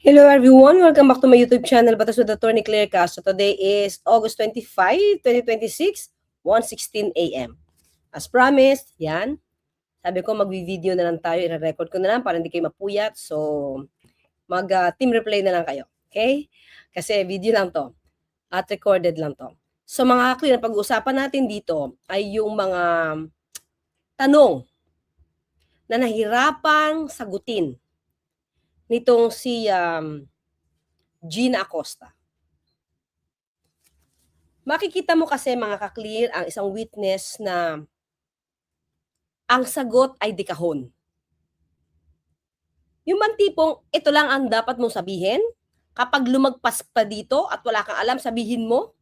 Hello everyone, welcome back to my YouTube channel, Batas with Attorney Claire Castro. Today is August 25, 2026, 1:16 a.m. As promised, yan. Sabi ko magvi-video na lang tayo, i-record ko na lang para hindi kayo mapuyat. So, mag-team replay na lang kayo. Okay? Kasi video lang to at recorded lang to. So mga clear, pag-uusapan natin dito ay yung mga tanong na nahirapang sagutin nitong si Gina Acosta. Makikita mo kasi mga ka-clear ang isang witness na ang sagot ay di kahon. Yung man tipong ito lang ang dapat mong sabihin, kapag lumagpas pa dito at wala kang alam, sabihin mo,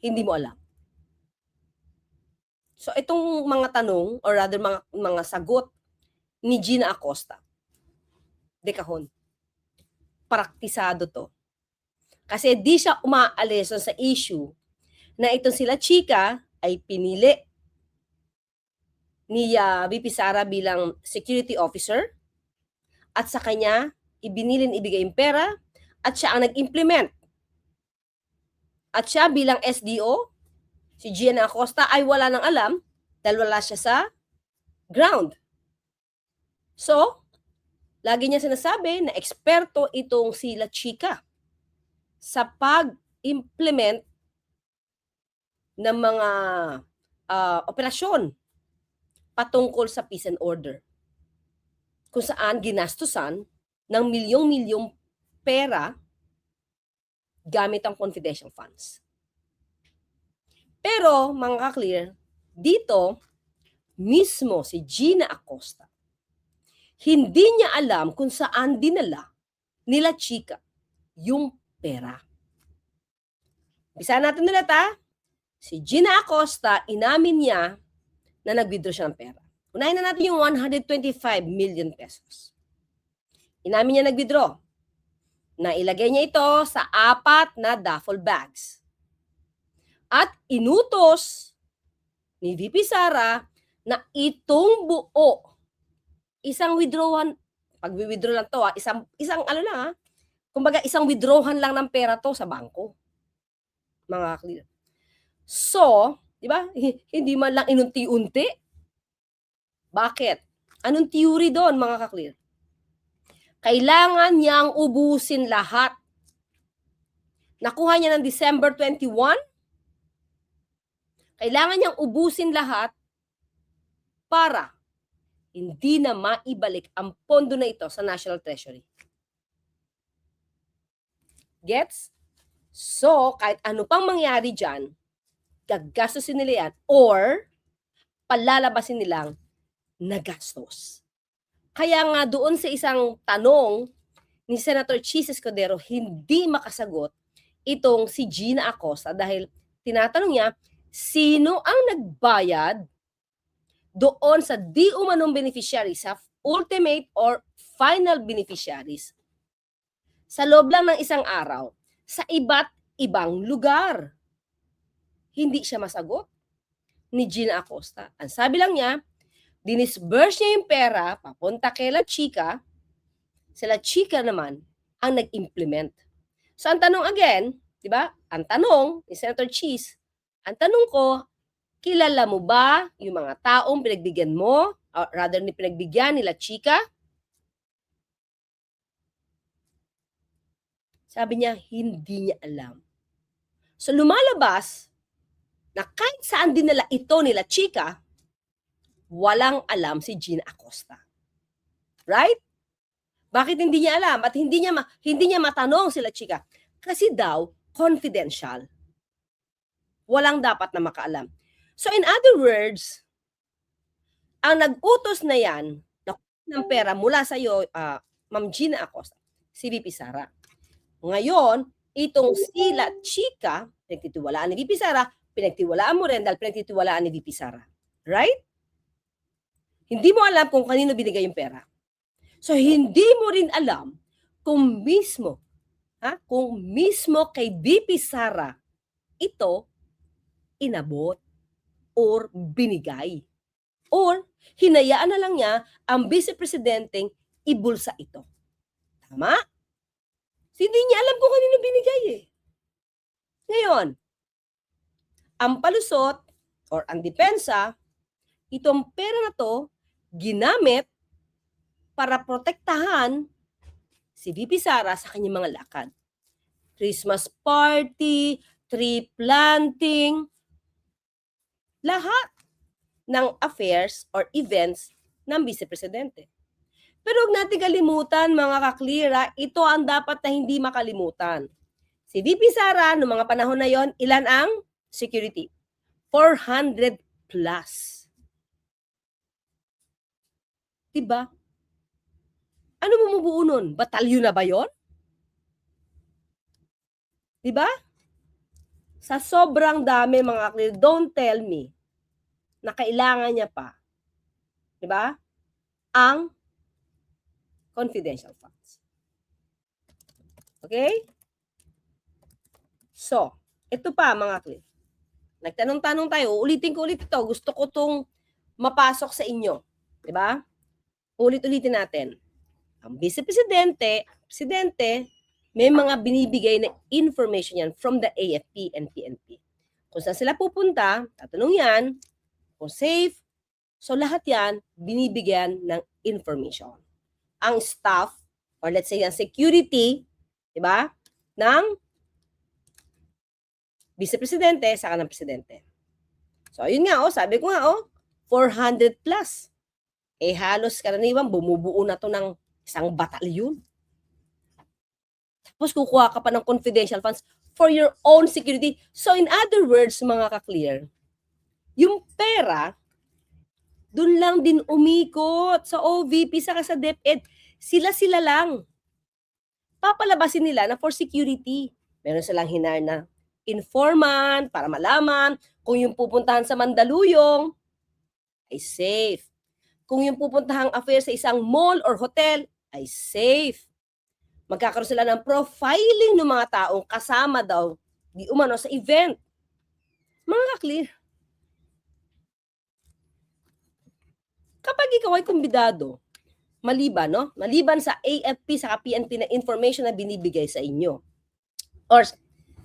hindi mo alam. So itong mga tanong or rather mga sagot ni Gina Acosta, di kahon. Praktisado to. Kasi di siya umaalis sa issue na itong sila chika ay pinili ni VP Sara bilang security officer at sa kanya ibigay yung pera at siya ang nag-implement. At siya bilang SDO, si Gina Acosta ay wala nang alam dahil wala siya sa ground. So, lagi niya sinasabi na eksperto itong sila chika sa pag-implement ng mga operasyon patungkol sa peace and order. Kung saan ginastusan ng milyong-milyong pera gamit ang confidential funds. Pero, mga ka-clear, dito, mismo si Gina Acosta, hindi niya alam kung saan dinala nila chika yung pera. Bisa natin ulit si Gina Acosta, inamin niya na nag-withdraw siya ng pera. Unahin na natin yung 125 million pesos. Inamin niya nag-withdraw. Nailagay niya ito sa 4 na duffel bags. At inutos ni VP Sara na itong buo, isang withdrawal, pag-withdraw lang to isang ano lang kumbaga isang withdrawhan lang ng pera to sa bangko. Mga clear. So, di ba? Hindi man lang inunti-unti. Bakit? Anong theory doon, mga ka-clear? Kailangan niyang ubusin lahat. Nakuha niya ng December 21. Kailangan niyang ubusin lahat para hindi na maibalik ang pondo na ito sa National Treasury. Gets? So, kahit ano pang mangyari dyan, gagastusin nila yan or palalabasin nilang nagastos. Kaya nga doon sa isang tanong ni Senator Chis Escudero, hindi makasagot itong si Gina Acosta dahil tinatanong niya, sino ang nagbayad doon sa di umanong beneficiaries, sa ultimate or final beneficiaries sa loob lang ng isang araw sa iba't ibang lugar. Hindi siya masagot ni Gina Acosta. Ang sabi lang niya, dinisburse niya yung pera papunta kay La Chica, sila Chica naman ang nag-implement. So ang tanong again, di ba? Ang tanong ni Senator Cheese, ang tanong ko, kilala mo ba yung mga taong pinagbigyan mo, or rather ni pinagbigyan nila Chica? Sabi niya, hindi niya alam. So lumalabas na kahit saan dinala ito nila Chica, walang alam si Gina Acosta. Right? Bakit hindi niya alam at hindi niya matanong sila Chica? Kasi daw confidential. Walang dapat na makaalam. So in other words, ang nag-utos na yan ng pera mula sa iyo, Ma'am Gina Acosta, si VP Sara. Ngayon, itong sila Chica, pinagtitiwalaan ni VP Sara, pinagtiwalaan mo rin dahil pinagtitiwalaan ni VP Sara. Right? Hindi mo alam kung kanino binigay yung pera. So, hindi mo rin alam kung mismo kay VP Sara ito inabot or binigay. Or hinayaan na lang niya ang vice presidenteng ibulsa ito. Tama? Hindi niya alam kung kanino binigay eh. Ngayon, ang palusot or ang depensa, itong pera na to, ginamit para protektahan si VP Sara sa kanyang mga lakad. Christmas party, tree planting, lahat ng affairs or events ng Vice Presidente. Pero huwag natin kalimutan mga kaklira, ito ang dapat na hindi makalimutan. Si VP Sara, noong mga panahon na yon, ilan ang security? 400 plus. Diba? Ano bumubuo nun? Batalyon na ba yon? Diba? Sa sobrang dami mga kaklira, don't tell me na kailangan niya pa, diba? Ang confidential funds. Okay? So, ito pa mga kaklira. Nagtanong-tanong tayo, ulitin ko ulit ito. Gusto ko itong mapasok sa inyo. Diba? Ulit-ulitin natin. Ang Vice Presidente, may mga binibigay na information yan from the AFP and PNP. Kung saan sila pupunta, tatanong yan, kung safe. So lahat yan, binibigyan ng information. Ang staff, or let's say ang security, diba, ng Vice Presidente sa kanang Presidente. So yun nga, sabi ko nga, 400 plus. Eh halos karaniwan, bumubuo na to ng isang batalyon. Tapos kukuha ka pa ng confidential funds for your own security. So in other words, mga ka-clear, yung pera, dun lang din umikot sa OVP saka sa DepEd. Sila lang. Papalabasin nila na for security. Meron silang hinar na informant para malaman kung yung pupuntahan sa Mandaluyong ay safe. Kung yung pupuntahang affair sa isang mall or hotel ay safe. Magkakaroon sila ng profiling ng mga taong kasama daw di umano sa event. Mga ka-clear. Kapag ikaw ay kumbidado, maliban sa AFP sa PNP na information na binibigay sa inyo or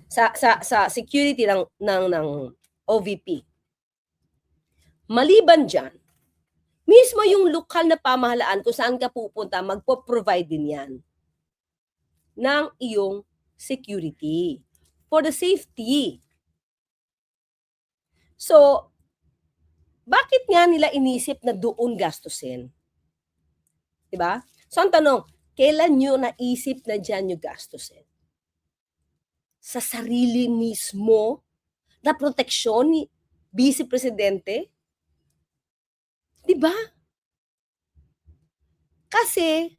sa security ng OVP. Maliban diyan, mismo yung lokal na pamahalaan kung saan ka pupunta, magpo-provide din yan ng iyong security for the safety. So, bakit nga nila inisip na doon gastusin? Diba? So, ang tanong, kailan nyo naisip na dyan nyo gastusin? Sa sarili mismo na proteksyon ni Vice Presidente? Diba? Kasi,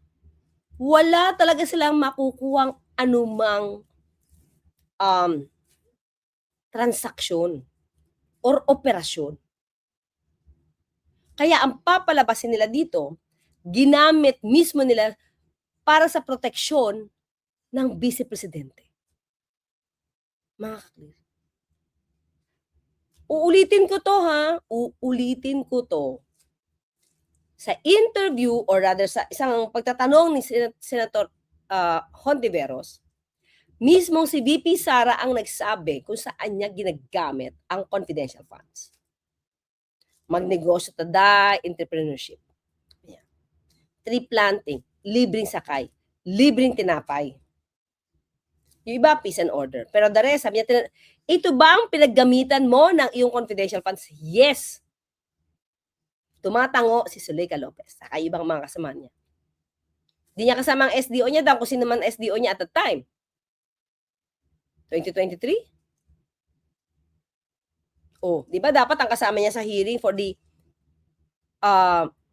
wala talaga silang makukuhang anumang transaksyon or operasyon. Kaya ang papalabasin nila dito, ginamit mismo nila para sa proteksyon ng Vice Presidente. Mga ka-clear. Uulitin ko to. Sa interview or rather sa isang pagtatanong ni Senator Hontiveros, mismong si VP Sara ang nagsabi kung saan niya ginagamit ang confidential funds. Magnegosyo tada, entrepreneurship. Ayan. Tree planting, libreng sakay, libreng tinapay. Yung iba, peace and order. Pero the rest, sabi niya, ito ba ang pinaggamitan mo ng iyong confidential funds? Yes. Tumatango si Zuleika Lopez sa ibang mga kasama niya. Hindi niya kasama ang SDO niya daw kung sino man SDO niya at that time. 2023? Di ba dapat ang kasama niya sa hearing for the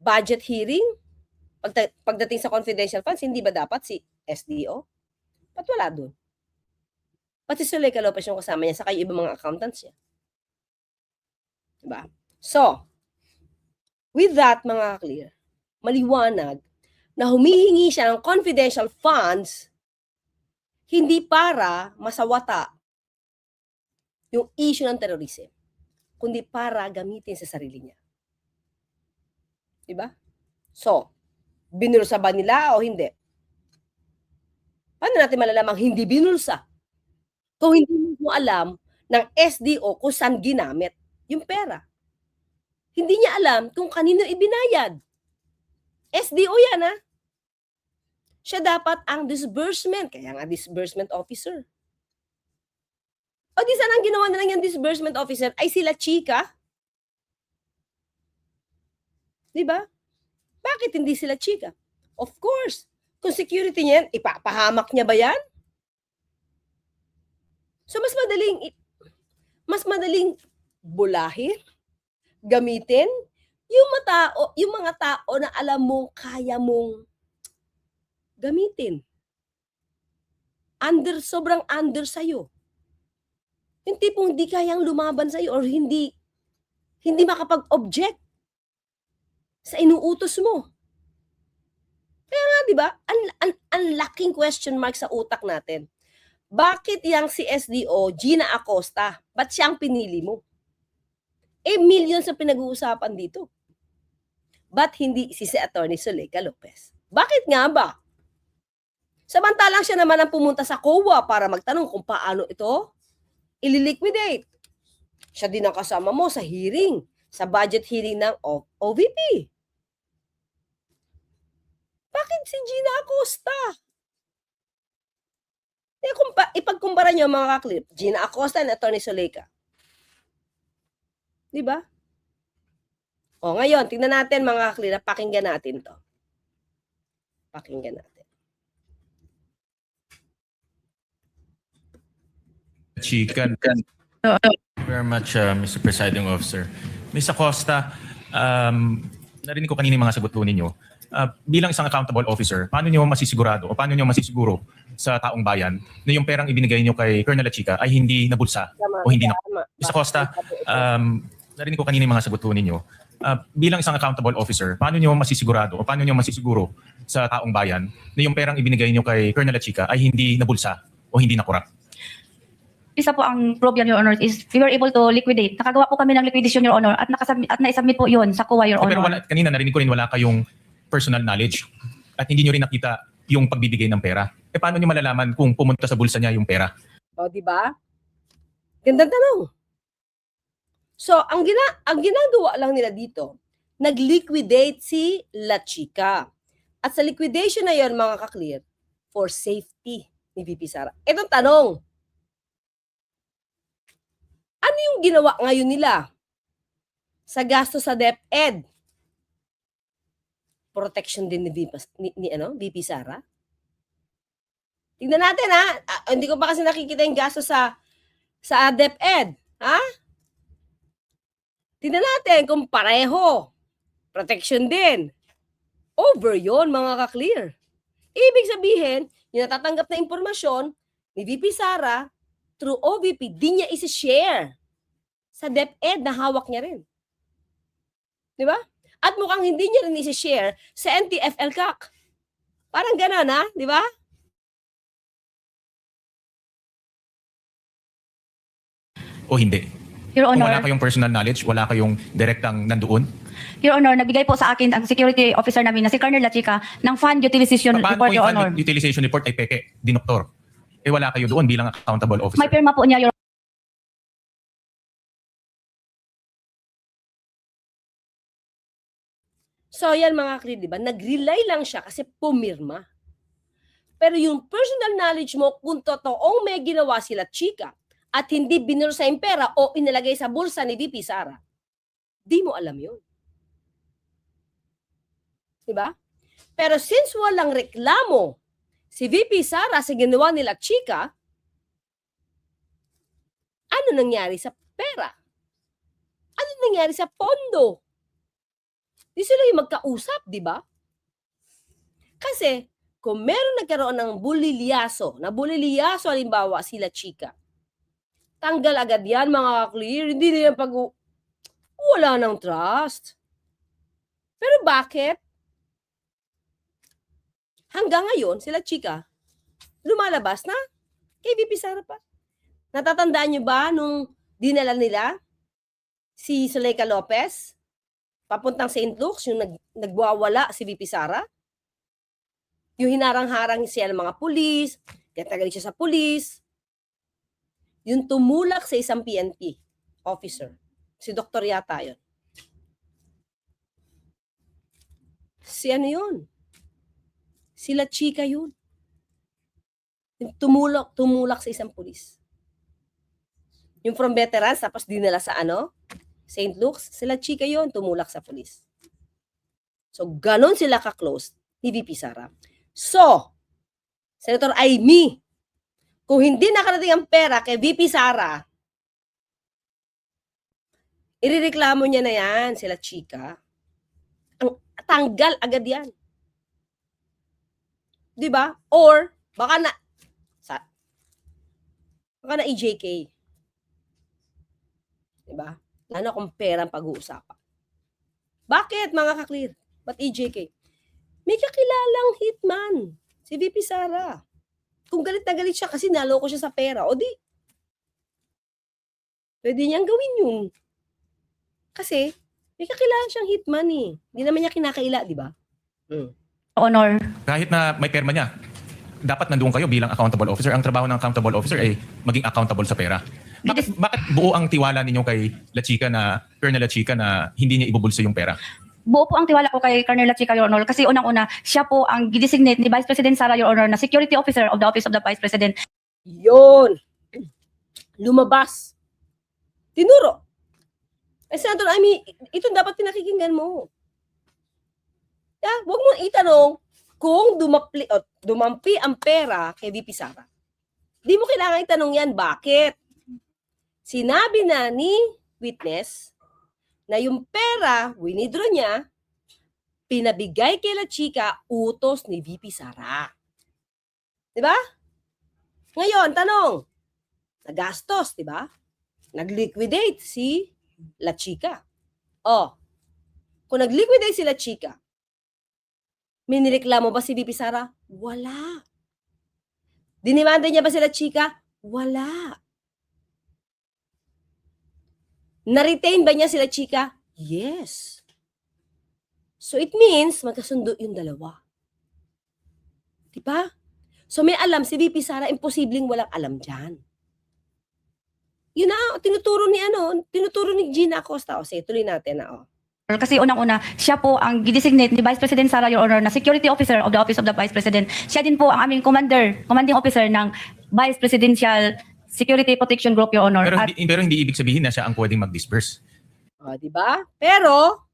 budget hearing? Pagdating sa confidential funds, hindi ba dapat si SDO? Ba't wala doon? Pati si Zuleika Lopez yung kasama niya sa ibang mga accountants niya. Diba? So, with that, mga clear, maliwanag na humihingi siya ng confidential funds hindi para masawata yung issue ng terrorism, kundi para gamitin sa sarili niya. Diba? So, binurusa ba nila o hindi? Paano natin malalamang hindi binulsa? Kung hindi mo alam ng SDO kung saan ginamit yung pera. Hindi niya alam kung kanino ibinayad. SDO yan, ha? Siya dapat ang disbursement, kaya nga disbursement officer. O di saan ang ginawa na lang yung disbursement officer ay sila chika? Di ba? Bakit hindi sila chika? Of course, kung security niyan, ipapahamak niya ba yan? So mas madaling bulahin, gamitin yung mga tao na alam mong kaya mong gamitin. Sobrang under sa'yo. Yung tipong hindi kayang lumaban sa'yo or hindi makapag-object sa inuutos mo. Kaya nga, di ba, ang laking question mark sa utak natin. Bakit yang si SDO, Gina Acosta, ba't siyang pinili mo? Millions ang pinag-uusapan dito. Ba't hindi si Attorney Zuleika Lopez? Bakit nga ba? Samantalang siya naman ang pumunta sa COA para magtanong kung paano ito ililiquidate. Siya din ang kasama mo sa hearing, sa budget hearing ng OVP. Bakit si Gina Acosta? Ipagkumpara niyo mga kaklip, Gina Acosta and Attorney Zuleika. Di ba? O ngayon, tingnan natin mga kaklip, pakinggan natin to. Pakinggan natin. Chicken. Very much, Mr. Presiding Officer. Ms. Acosta, narinig ko kanina yung mga sagot po ninyo. Bilang isang accountable officer, paano nyo masisigurado o paano nyo masisiguro sa taong bayan na yung perang ibinigay nyo kay Colonel Chica ay hindi nabulsa o hindi na... Ms. Acosta, narinig ko kanina yung mga sagot po ninyo. Bilang isang accountable officer, paano nyo masisigurado o paano nyo masisiguro sa taong bayan na yung perang ibinigay nyo kay Colonel Chica ay hindi nabulsa o hindi nakurap? Isa po ang proof yan, Your Honor, is we were able to liquidate. Nakagawa po kami ng liquidation, Your Honor, at na-submit po yun sa COA, Your Honor. Pero kanina narinig ko rin wala kayong personal knowledge at hindi nyo rin nakita yung pagbibigay ng pera. Paano nyo malalaman kung pumunta sa bulsa niya yung pera? O, di ba? Gandang tanong. So, ang ginagawa lang nila dito, nag-liquidate si La Chica. At sa liquidation na yon, mga kaklear, for safety ni VP Sara. Itong tanong, ano yung ginawa ngayon nila sa gasto sa DepEd? Protection din ni VP Sara? Tingnan natin, ha? Hindi ko pa kasi nakikita yung gasto sa DepEd. Ha? Tingnan natin kung pareho. Protection din. Over yon, mga ka-clear. Ibig sabihin, yung natatanggap na impormasyon ni VP Sara through OVP, di niya isi-share sa DepEd na hawak niya rin. Di ba? At mukhang hindi niya rin isi-share sa NTF-ELCAC. Parang gano'n, ha? Di ba? O hindi? Your Kung Honor, wala kayong personal knowledge, wala kayong direktang nandoon? Your Honor, nagbigay po sa akin ang security officer namin na si Colonel La Chica ng fund utilization Paano report, kung Your yung Honor. fund utilization report ay peke, dinoktor? Wala kayo doon bilang accountable officer. May pirma po niya, Your So, yan mga ka-clear, di ba? Nag-rely lang siya kasi pumirma. Pero yung personal knowledge mo, kung totoong may ginawa sila chika at hindi binulsa yung pera o inilagay sa bulsa ni VP Sara, di mo alam yun. Diba? Pero since walang reklamo si VP Sara sa ginawa nila chika, ano nangyari sa pera? Ano nangyari sa pondo? Di sila yung magkausap, di ba? Kasi, kung meron nagkaroon ng bulilyaso, halimbawa sila chika, tanggal agad yan, mga clear, hindi na yan wala ng trust. Pero bakit? Hanggang ngayon, sila chika, lumalabas na kay VP Sara pa. Natatandaan nyo ba nung dinala nila si Zuleika Lopez papuntang St. Luke's, yung nagwawala si VP Sara? Yung hinarang-harang siya ng mga pulis, tinatanggal siya sa pulis. Yung tumulak sa isang PNP officer. Si doktor yata yun. Si ano yun? Sila chika yun. Yung tumulak sa isang pulis. Yung from veterans, tapos dinala sa St. Luke's, sila chika yun, tumulak sa pulis. So, ganon sila ka-close ni VP Sara. So, Senator Amy, kung hindi nakarating ang pera kay VP Sara, irereklamo niya na yan, sila chika. Tanggal agad yan. Di ba? Or, baka na EJK. Di ba? Lalo kung pera ang pag-uusapan. Bakit, mga ka-clear? Ba't EJK? May kakilalang hitman, si VP Sara. Kung galit na galit siya kasi naloko siya sa pera, o di, pwede niyang gawin yun. Kasi, may kakilala siyang hitman eh. Hindi naman niya kinakaila, di ba? Honor. Kahit na may perma niya, dapat nandoon kayo bilang accountable officer. Ang trabaho ng accountable officer ay maging accountable sa pera. Bakit buo ang tiwala ninyo kay La Chica na, Colonel La Chica na hindi niya ibubulso yung pera? Buo po ang tiwala ko kay Colonel La Chica, Your Honor, kasi unang-una, siya po ang designate ni Vice President Sara, Your Honor, na Security Officer of the Office of the Vice President. Yun. Lumabas. Tinuro. Senator Amy, ito dapat pinakikinggan mo. Huwag mong itanong kung dumampi ang pera kay VP Sara. Di mo kailangan itanong yan, bakit? Sinabi na ni witness na yung pera, winidraw niya, pinabigay kay La Chica, utos ni VP Sara. Di ba? Ngayon, tanong, nagastos, di ba? Nag-liquidate si La Chica. Kung nag-liquidate si La Chica, may nireklamo ba si VP Sara? Wala. Dinimanda niya ba si La Chica? Wala. Na-retain ba niya si La Chica? Yes. So it means magkasundo yung dalawa. Diba? So may alam si VP Sara, imposibleng walang alam dyan. Yun na, tinuturo ni Gina Acosta. Sige, tuloy natin na. Kasi unang-una, siya po ang designate ni Vice President Sara, Your Honor, na Security Officer of the Office of the Vice President. Siya din po ang aming commanding officer ng Vice Presidential Security Protection Group, Your Honor. Pero hindi ibig sabihin na siya ang pwedeng mag-disperse. Diba? Pero,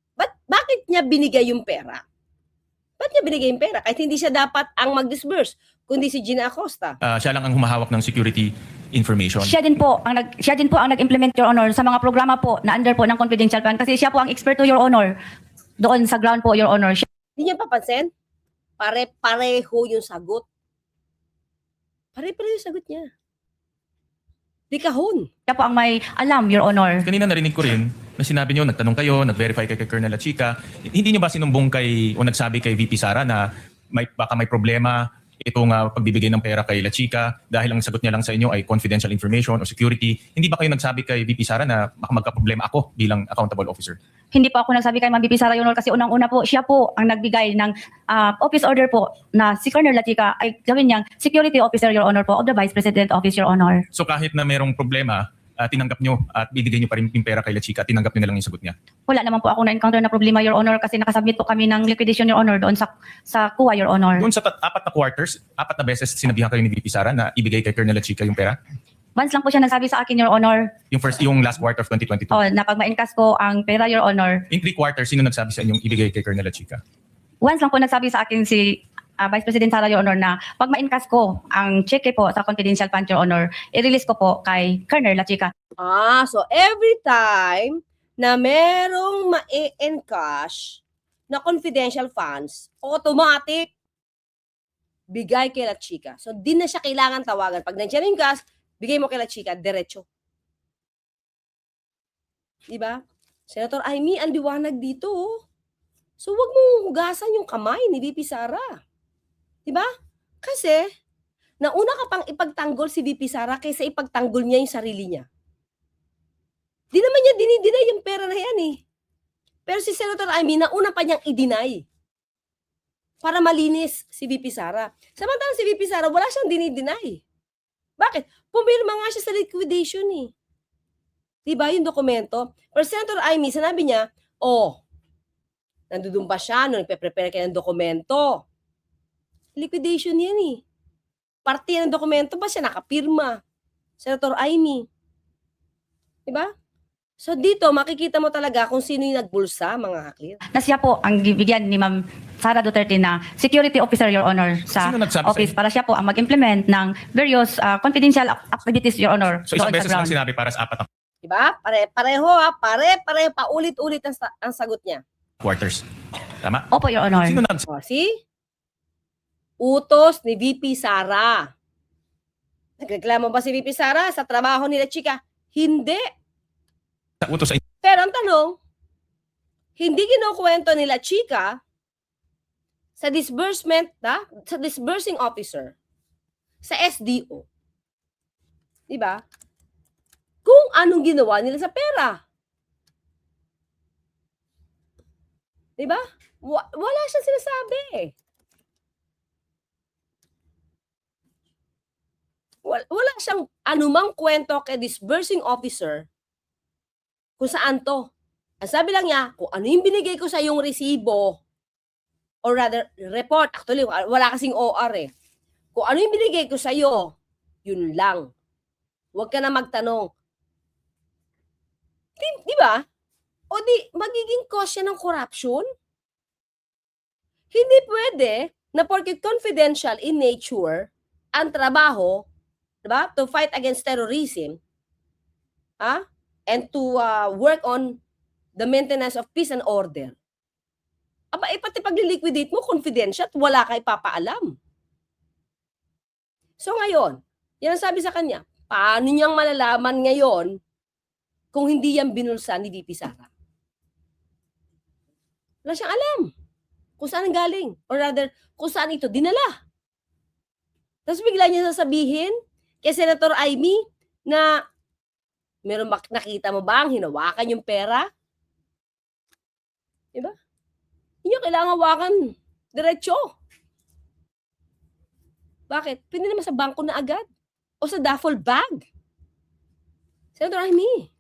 bakit niya binigay yung pera? Ba't niya binigay yung pera? Kahit hindi siya dapat ang mag-disburse, kundi si Gina Acosta. Siya lang ang humahawak ng security information. Siya din po ang nag-implement, Your Honor, sa mga programa po na under po ng confidential plan, kasi siya po ang eksperto, Your Honor, doon sa ground po, Your Honor. Hindi niya papansin? Pare-pareho yung sagot. Pare-pareho yung sagot niya. Di kahon. Siya po ang may alam, Your Honor. Kanina narinig ko rin na sinabi niyo, nagtanong kayo, nag-verify kay Colonel La Chica. Hindi niyo ba sinumbong kay o nagsabi kay VP Sara na baka may problema itong pagbibigay ng pera kay La Chica dahil ang sagot niya lang sa inyo ay confidential information o security? Hindi ba kayo nagsabi kay VP Sara na baka magka-problema ako bilang accountable officer? Hindi po ako nagsabi kay Ma'am VP Sara, Your Honor, kasi unang-una po, siya po ang nagbigay ng office order po na si Colonel La Chica ay gawin niyang Security Officer, Your Honor, po of the Vice President Office, Your Honor. So kahit na merong problema, tinanggap nyo at bibigay nyo pa rin yung pera kay La Chica, tinanggap nyo na lang yung sagot niya? Wala naman po ako na-encounter na problema, Your Honor, kasi nakasubmit po kami ng liquidation, Your Honor, doon sa kuha, Your Honor. Doon sa 4 na quarters, 4 na beses sinabihan kayo ni VP Sara na ibigay kay Colonel La Chica yung pera? Once lang po siya nagsabi sa akin, Your Honor. Yung last quarter of 2022? Na pag ma-encash ko ang pera, Your Honor. In 3 quarters, sino nagsabi sa inyong ibigay kay Colonel La Chica? Once lang po nagsabi sa akin si Vice President Sara, Your Honor, na pag ma-encash ko ang cheque po sa confidential fund, Your Honor, i-release ko po kay Colonel La Chica. So every time na merong ma-encash na confidential funds, automatic bigay kay La Chica. So di na siya kailangan tawagan. Pag nandiyan yung cash, bigay mo kay La Chica, diretso. Diba? Senator Amy, ang liwanag dito. So wag mong hugasan yung kamay ni VP Sara. Diba? Kasi, nauna ka pang ipagtanggol si VP Sara kaysa ipagtanggol niya yung sarili niya. Di naman niya dinideny yung pera na yan eh. Pero si Senator Amy, nauna pa niyang i-deny. para malinis si VP Sara. Samantalang si VP Sara, wala siyang dinideny. Bakit? Pumirma nga siya sa liquidation eh. Diba yung dokumento? Pero Senator Amy, sinabi niya, nandun ba siya nung nagpe-prepare kayo ng dokumento? Liquidation yan eh. Parte ng dokumento ba siya nakapirma? Senator Amy. Diba? So dito, makikita mo talaga kung sino yung nagbulsa, mga kaklir. Na siya po ang bibigyan ni Ma'am Sara Duterte na security officer, Your Honor, sa Sino nagsabi office sa'yo? para siya po ang mag-implement ng various confidential activities, Your Honor. So isang doon sa beses lang ground. sinabi para sa 4 na Diba? Pare-pareho, paulit-ulit ang sagot niya. quarters. Tama? Opo, Your Honor. Sino nagsabi? O, see? Utos ni VP Sara. Nagreklamo ba si VP Sara sa trabaho nila, chika? Hindi. Sa utos sa inyo? Pero ang tanong, hindi kinukwento nila, chika, sa disbursement, sa disbursing officer, sa SDO. Diba? Kung anong ginawa nila sa pera. Diba? Wala siyang sinasabi. Wala siyang anumang kwento kay disbursing officer kung saan to. Ang sabi lang niya, kung ano yung binigay ko sa yung resibo, or rather, report. Actually, wala kasing OR eh. Kung ano yung binigay ko sa iyo, yun lang. Huwag ka na magtanong. Di ba? O di, magiging cause yan ng corruption? Hindi pwede na porket confidential in nature ang trabaho, diba? To fight against terrorism, and to work on the maintenance of peace and order. Pati pag-liquidate mo, confidential at wala ka ipapaalam. So ngayon, yan ang sabi sa kanya, paano niyang malalaman ngayon kung hindi yan binulsa ni VP Sara? Wala siyang alam kung saan ang galing. Or rather, kung saan ito dinala. Tapos bigla niya sasabihin kay Senator Amy na nakita mo ba ang hinawakan yung pera? Diba? Hindi nyo kailangan hawakan diretso. Bakit? Pwede naman sa bangko na agad. O sa duffel bag. Senator Amy.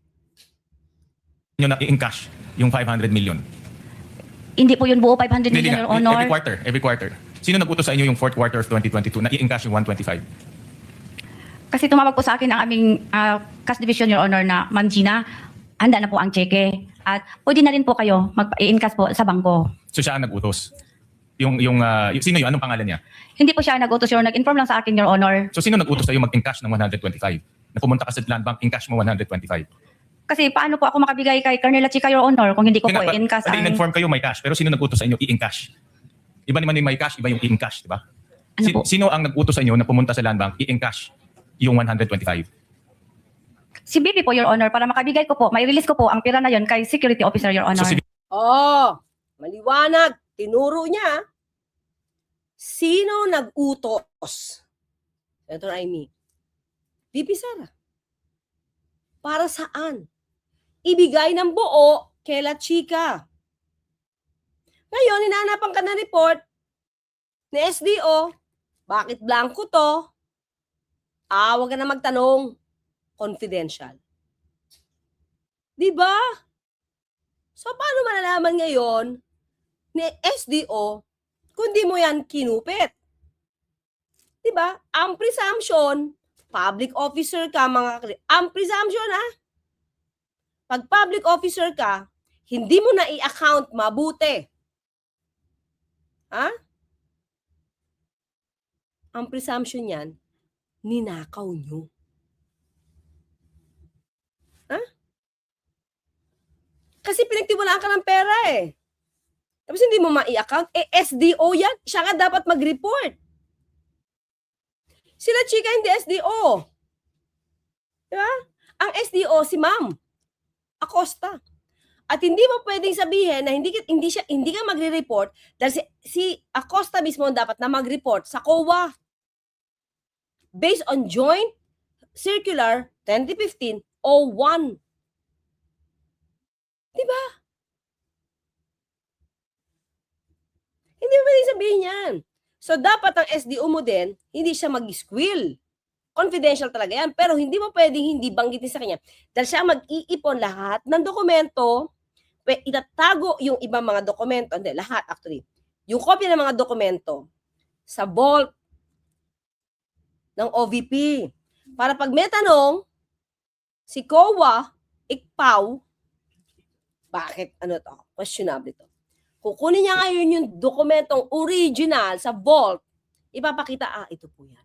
Nyo na i-encash yung 500 million. Hindi po yun buo 500 Hindi million, nga. Your Honor. Every quarter. Sino nag-utos sa inyo yung 4th quarter of 2022 na i-encash yung 125? Kasi tumawag po sa akin ang aming cash division, Your Honor, na Ma'am Gina, handa na po ang cheque. At pwede na rin po kayo mag-i-encash po sa bangko. So siya ang nag-utos. Sino yun? Anong pangalan niya? Hindi po siya nag-utos, Your Honor. Nag-inform lang sa akin, Your Honor. So sino nag-utos sa iyo mag-encash ng 125? Na pumunta ka sa land bank, encash mo 125. Kasi paano po ako makabigay kay Colonel Chica, Your Honor, kung hindi ko po i-encash ang... In-inform kayo may cash, pero sino nag-utos sa inyo i-encash? Iba naman yung may cash, iba yung i-encash, di ba? Ano po? Sino ang nag-utos sa inyo na pumunta sa land bank, i-encash yung 125? Si BP po, Your Honor, para makabigay ko po, may release ko po ang pera na yon kay security officer, Your Honor. So, Maliwanag. Tinuro niya. Sino nag-utos? Senator Amy. VP Sara. Para saan? Ibigay ng buo kay La Chica. Ngayon, hinahanapan ka ng report ni SDO. Bakit blanco to? Wag ka na magtanong. Confidential. Diba? So, paano malalaman ngayon ni SDO kung di mo yan kinupit? Diba? Ang presumption, public officer ka, ang presumption pag public officer ka, hindi mo na i-account mabuti. Ang presumption yan, ninakaw nyo. Kasi pinagtiwalaan ka ng pera eh. Tapos hindi mo ma-i-account. SDO yan. Siya nga dapat mag-report. Sila Chica hindi SDO. Diba? Ang SDO si Ma'am Acosta. At hindi mo pwedeng sabihin na hindi ka magre-report dahil si Acosta mismo dapat na mag-report sa COA. Based on Joint Circular 2015-01. Diba? Hindi Hindi mo pwedeng sabihin yan. So, dapat ang SDO mo din, hindi siya mag-squill. Confidential talaga yan. Pero hindi mo pwedeng hindi banggitin sa kanya. Dahil siya mag-iipon lahat ng dokumento, itatago yung ibang mga dokumento, hindi, lahat actually. Yung kopya ng mga dokumento sa vault ng OVP. Para pag may tanong, si COA, ICPAW, bakit ano to? Questionable to. Kukunin niya ngayon yung dokumentong original sa vault, ipapakita, ito po yan.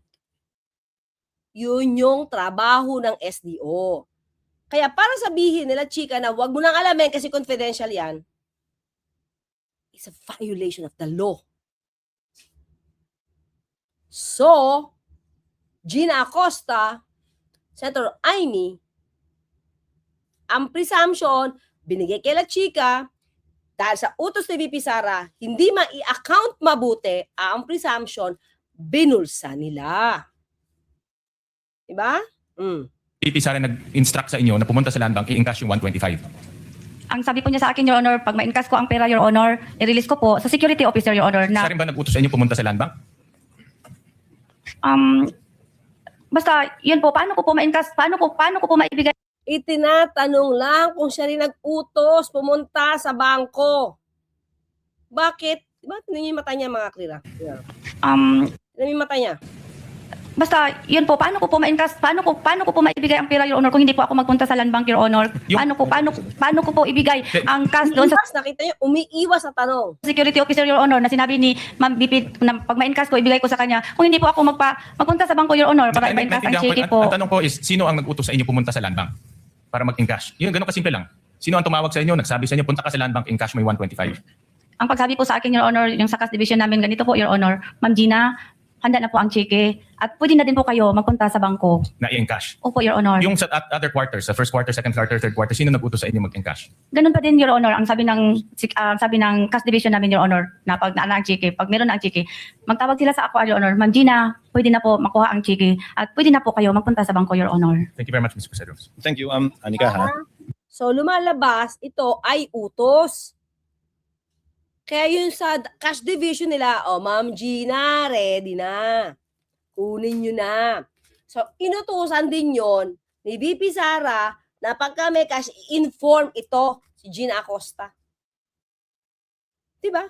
Yun yung trabaho ng SDO. Kaya para sabihin nila, chika, na wag mo nang alamin kasi confidential yan, it's a violation of the law. So, Gina Acosta, Senator Amy, ang presumption, binigay kay La Chica, dahil sa utos ni VP Sara, hindi ma-i-account mabuti ang presumption, binulsa nila. Diba? VP Sara nag-instruct sa inyo na pumunta sa land bank, i-encash yung 125. Ang sabi po niya sa akin, Your Honor, pag ma-encash ko ang pera, Your Honor, i-release ko po sa security officer, Your Honor, na Sara rin ba nag-utos sa inyo pumunta sa land bank? basta yun po, paano ko po ma-encash, paano ko po maibigay Itinatanong lang kung siya rin nag-utos pumunta sa bangko. Bakit? Diba? Tignan niyo yung mata niya, mga Krira. Yeah. Tignan niyo yung mata niya. Basta yun po, paano ko po ma-encash, paano ko po maibigay ang pera, Your Honor, kung hindi po ako magpunta sa land bank, Your Honor? Paano ko po ibigay ang cash doon sa Umiiwas, nakita niyo, umiiwas sa tanong. security officer, Your Honor, na sinabi ni Ma'am BP na pag ma-encash ko, ibigay ko sa kanya. Kung hindi po ako magpunta sa bangko, Your Honor, para ma-encash ang cheque po. Ang tanong ko is, sino ang nag-utos sa inyo pumunta sa land bank para mag-encash? Yun, ganun kasimple lang. Sino ang tumawag sa inyo, nagsabi sa inyo, punta ka sa land bank, encash mo yung 125. Ang pagsabi po sa akin, Your Honor, yung sa cash division namin, ganito po, Your Honor, Ma'am Gina, handa na po ang cheque at pwede na din po kayo magpunta sa bangko. Na i-encash. Opo, Your Honor. Yung sa other quarters, sa first quarter, second quarter, third quarter, sino nag-utos sa inyo mag-encash? Ganun pa din, Your Honor, ang sabi ng cash division namin, Your Honor, na pag naala ang cheque, pag meron na ang cheque, magtawag sila sa ako, Your Honor, Ma'am Gina, pwede na po makuha ang cheque at pwede na po kayo magpunta sa bangko, Your Honor. Thank you very much, Mr. President. Thank you, Anika, ha? So, lumalabas, ito ay utos. Kaya yung sa cash division nila, Ma'am Gina, ready na. Kunin nyo na. So, inutusan din yon ni VP Sara na pagka may cash, inform ito si Gina Acosta. Diba?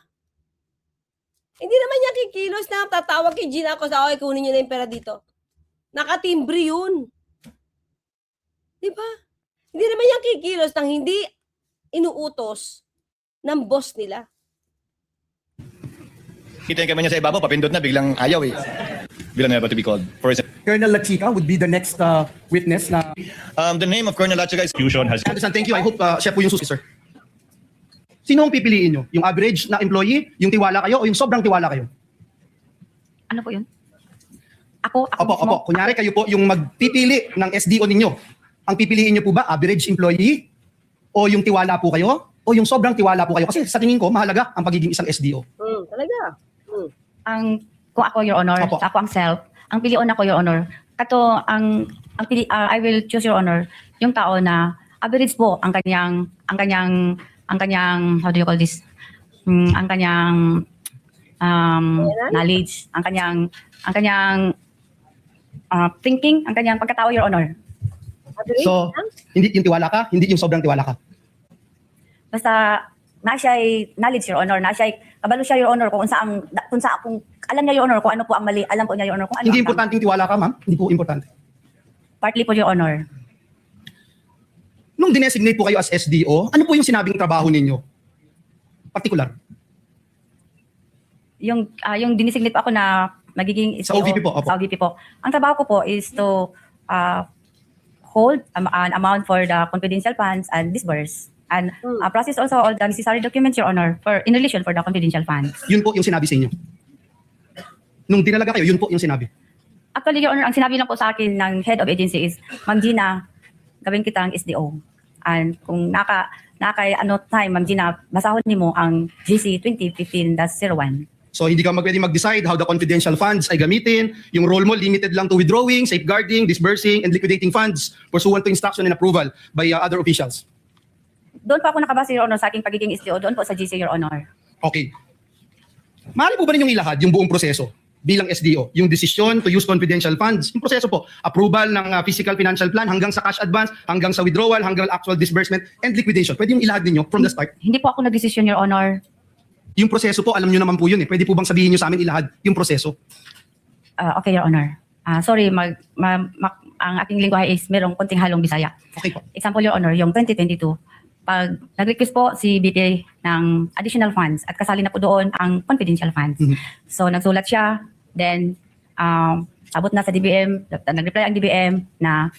Hindi naman niya kikilos na tatawag kay Gina Acosta, okay, kunin nyo na yung pera dito. Nakatimbre yun. Diba? Hindi naman niya kikilos nang hindi inuutos ng boss nila. Kita kami niya sa ibabaw, papindot na, biglang ayaw eh. Biglang never to be called. For example, Colonel La Chica would be the next witness na... the name of Colonel Lachaga is Fusion has... Anderson, thank you. I hope siya po yung susi, sir. Sino ang pipiliin nyo? Yung average na employee, yung tiwala kayo, o yung sobrang tiwala kayo? Ano po yun? Ako Opo, mismo? opo. Kunyari kayo po yung magpipili ng SDO ninyo. Ang pipiliin nyo po ba, average employee? O yung tiwala po kayo? O yung sobrang tiwala po kayo? Kasi sa tingin ko, mahalaga ang pagiging isang SDO. Talaga. Kung ako, Your Honor, Opo. ako ang self, ang pilion ako, Your Honor, kato, I will choose, Your Honor, yung tao na average po ang kanyang, how do you call this? Ang kanyang knowledge, ang kanyang thinking, ang kanyang pagkatao, Your Honor. So, hindi yung tiwala ka, hindi yung sobrang tiwala ka. Basta, na siya'y knowledge, Your Honor, na siya'y, kabalo siya, Your Honor, kung alam niya, Your Honor, kung ano po ang mali, alam po niya, Your Honor, kung ano Hindi ang tama. importanteng tiwala ka, ma'am. Hindi po importante. Partly po, Your Honor. Nung dinesignate po kayo as SDO, ano po yung sinabing trabaho ninyo? Particular. Yung dinesignate po ako na magiging Sa OVP po, opo. Sa OVP po. Ang trabaho ko po is to hold an amount for the confidential funds and disburse. And process also all the necessary documents, Your Honor, in relation for the confidential funds. Yun po yung sinabi sa inyo. Nung dinalaga kayo, yun po yung sinabi. Actually, Your Honor, ang sinabi lang po sa akin ng head of agency is, Ma'am Gina, gawin kitang SDO. And kung time, Ma'am Gina, basahon mo ang GC 2015-01. So hindi ka pwede mag-decide how the confidential funds ay gamitin. Yung role mo limited lang to withdrawing, safeguarding, disbursing, and liquidating funds pursuant to instruction and approval by other officials. Doon po ako nakabase, Your Honor, sa aking pagiging SDO, doon po sa GC, Your Honor. Okay. Maaari po ba ninyong ilahad yung buong proseso bilang SDO? Yung decision to use confidential funds, yung proseso po, approval ng fiscal financial plan hanggang sa cash advance, hanggang sa withdrawal, hanggang actual disbursement and liquidation. Pwede yung ilahad ninyo from the start? Hindi po ako nag-decision, Your Honor. Yung proseso po, alam nyo naman po yun eh. Pwede po bang sabihin nyo sa amin ilahad yung proseso? Okay, Your Honor. Sorry, ang aking lingwahe is merong konting halong Bisaya. Okay po. Example, Your Honor, yung 2022, pag nag-request po si BP ng additional funds at kasali na po doon ang confidential funds. Mhm. So, nagsulat siya, then, abot na sa DBM, nag-reply ang DBM na,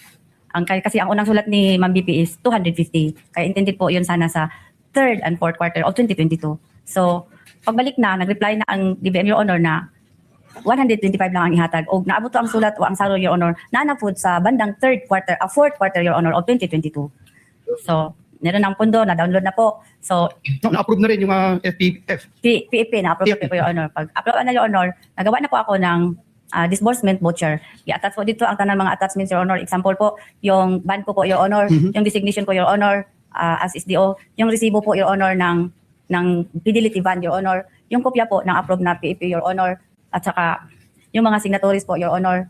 kasi ang unang sulat ni Ma'am BP is 250. Kaya intended po yun sana sa third and fourth quarter of 2022. So, pagbalik na, nag-reply na ang DBM, Your Honor, na 125 lang ang ihatag. O naabot to ang sulat o ang saro, Your Honor, na na-food sa bandang fourth quarter, Your Honor, of 2022. So, meron ng pondo, na-download na po. So, No, na-approve na rin yung FPF. PFP, na-approve PFP. po, Your Honor. Pag upload na, Your Honor, nagawa na po ako ng disbursement voucher. I-attach po dito ang tanang mga attachments, Your Honor. Example po, yung ban ko po, Your Honor, yung designation ko, Your Honor, as SDO, yung resibo po, Your Honor, ng fidelity ban, Your Honor, yung kopya po ng approve na PFP, Your Honor, at saka yung mga signatories po, Your Honor,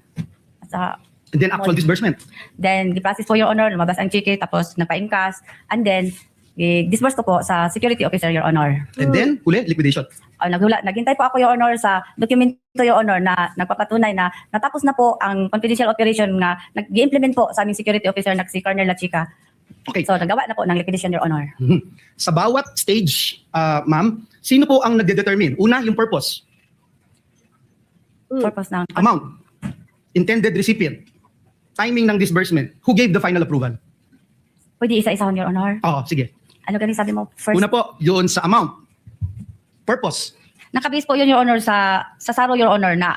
at saka And then actual disbursement. then, di-process po, Your Honor, lumabas ang cheque, tapos nagpa-encash, and then, disburse ko po sa security officer, Your Honor. And then, huli, liquidation. Naghintay po ako, Your Honor, sa dokumento, Your Honor, na nagpapatunay na natapos na po ang confidential operation na nag-implement po sa aming security officer na si Colonel Lachica. Okay. So, nagawa na po ng liquidation, Your Honor. Mhm. Sa bawat stage, ma'am, sino po ang nagde-determine? Una, yung purpose, Purpose ng... amount, intended recipient, timing ng disbursement, who gave the final approval? Pwede isa-isahon, Your Honor. Oo, sige. Ano galing sabi mo? First, Una po, yun sa amount. Purpose. nakabase po yun, Your Honor, sa saro, Your Honor, na...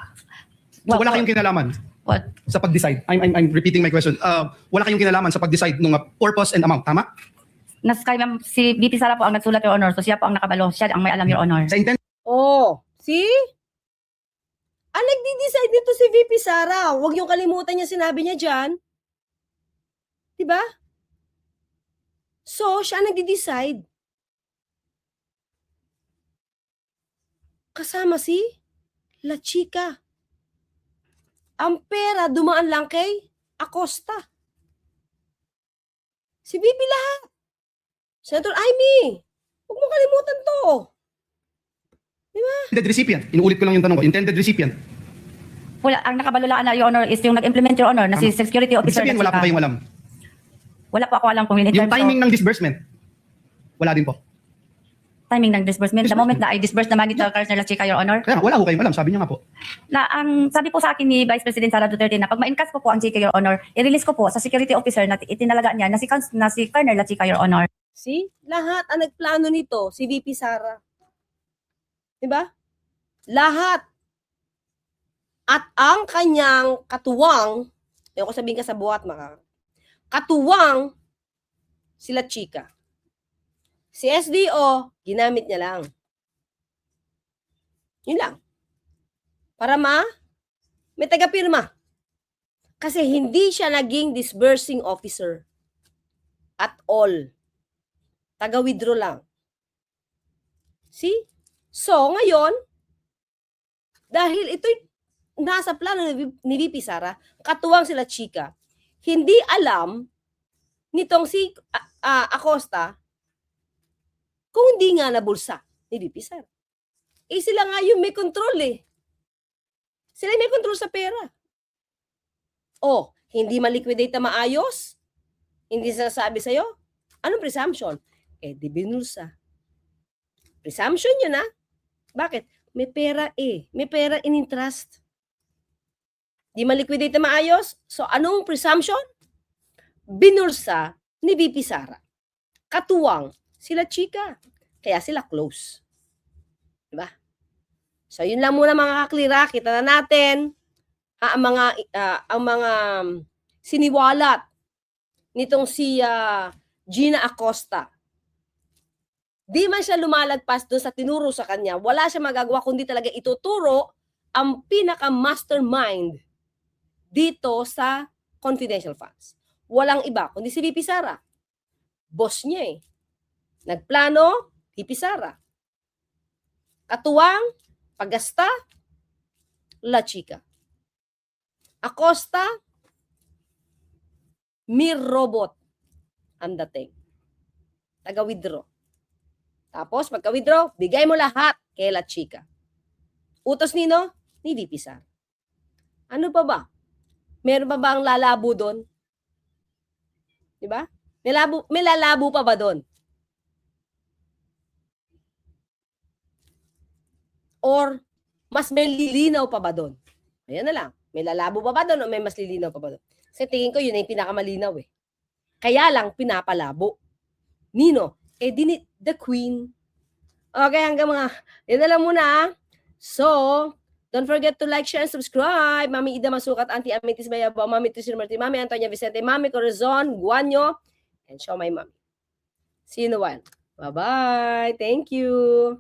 So, wala kayong kinalaman What? sa pag-decide. I'm repeating my question. Wala kayong kinalaman sa pag-decide ng purpose and amount, tama? Si BP Sara po ang nagsulat, Your Honor, so siya po ang nakabalo. Siya ang may alam, Your Honor. Sa intent Oh, see? Ang nagdi-decide nito si VP Sara. Huwag niyong kalimutan yung sinabi niya dyan. Diba? So, siya ang nagdi-decide. Kasama si La Chica. Ang pera dumaan lang kay Acosta. Si VP lahat. Senator Amy, huwag mo kalimutan to. intended recipient. Inuulit ko lang yung tanong ko. Intended recipient. Wala, ang nakabalulaan na, Your Honor, is yung nag-implement, Your Honor, na si security Ibig officer. sabihin, na wala po Chica. kayong alam. Wala po ako alam kung in Yung terms timing ng disbursement, wala din po. timing ng disbursement. The moment na I disburse naman ito, Colonel Chica, Your Honor, Kaya nga, wala ko kayong alam. Sabi niya nga po. na ang sabi po sa akin ni Vice President Sara Duterte na pag ma-encash ko po ang Chica, Your Honor, i-release ko po sa security officer na itinalaga niya na si Colonel Chica, Your Honor. See? Lahat ang nagplano nito, si VP Sara. Diba? Lahat. At ang kanyang katuwang, yung ko sabihin ka sa buhat, katuwang sila Chica. Si SDO, ginamit niya lang. Yun lang. Para may taga-pirma. Kasi hindi siya naging disbursing officer. At all. Taga-withdraw lang. See? So, ngayon, dahil ito'y nasa plano ni VP Sara, katuwang sila Chica, hindi alam nitong si Acosta kung hindi nga nabulsa ni VP Sara. Sila nga yung may control eh. Sila may control sa pera. O, hindi ma-liquidate na maayos? Hindi sinasabi sa'yo? Anong presumption? Di binulsa. Presumption yun ha? Bakit? May pera eh. May pera in trust. Di ma-liquidate na maayos? So, anong presumption? Binulsa ni VP Sara. Katuwang sila Chica. Kaya sila close. Diba? So, yun lang muna mga kaklira. Kita na natin ang mga siniwalat nitong si Gina Acosta. Di man siya lumalagpas doon sa tinuro sa kanya. Wala siya magagawa kundi talaga ituturo ang pinaka-mastermind dito sa confidential funds. Walang iba kundi si VP Sara. Boss niya eh. Nagplano, VP Sara. Katuwang, Pagasta, La Chica. Acosta, Mir Robot ang dating. Taga-withdraw. Tapos, pagka-withdraw, bigay mo lahat kay La Chica. Utos nino? Ni VP Sara. Ano pa ba? Meron pa ba ang lalabo doon? Diba? May lalabo pa ba doon? Or mas may lilinaw pa ba doon? Ayan na lang. May lalabo pa ba doon o may mas lilinaw pa ba doon? Kasi tingin ko yun ay pinakamalinaw eh. Kaya lang pinapalabo. Nino, the queen. Okay, hanggang mga, yun na lang muna. So, don't forget to like, share, and subscribe. Mami Ida Masukat, Auntie Amitis Bayabo, Mami Tusir Martin, Mami Antonia Vicente, Mami Corazon, Guanyo, and show my mommy. See you in a while. Bye-bye. Thank you.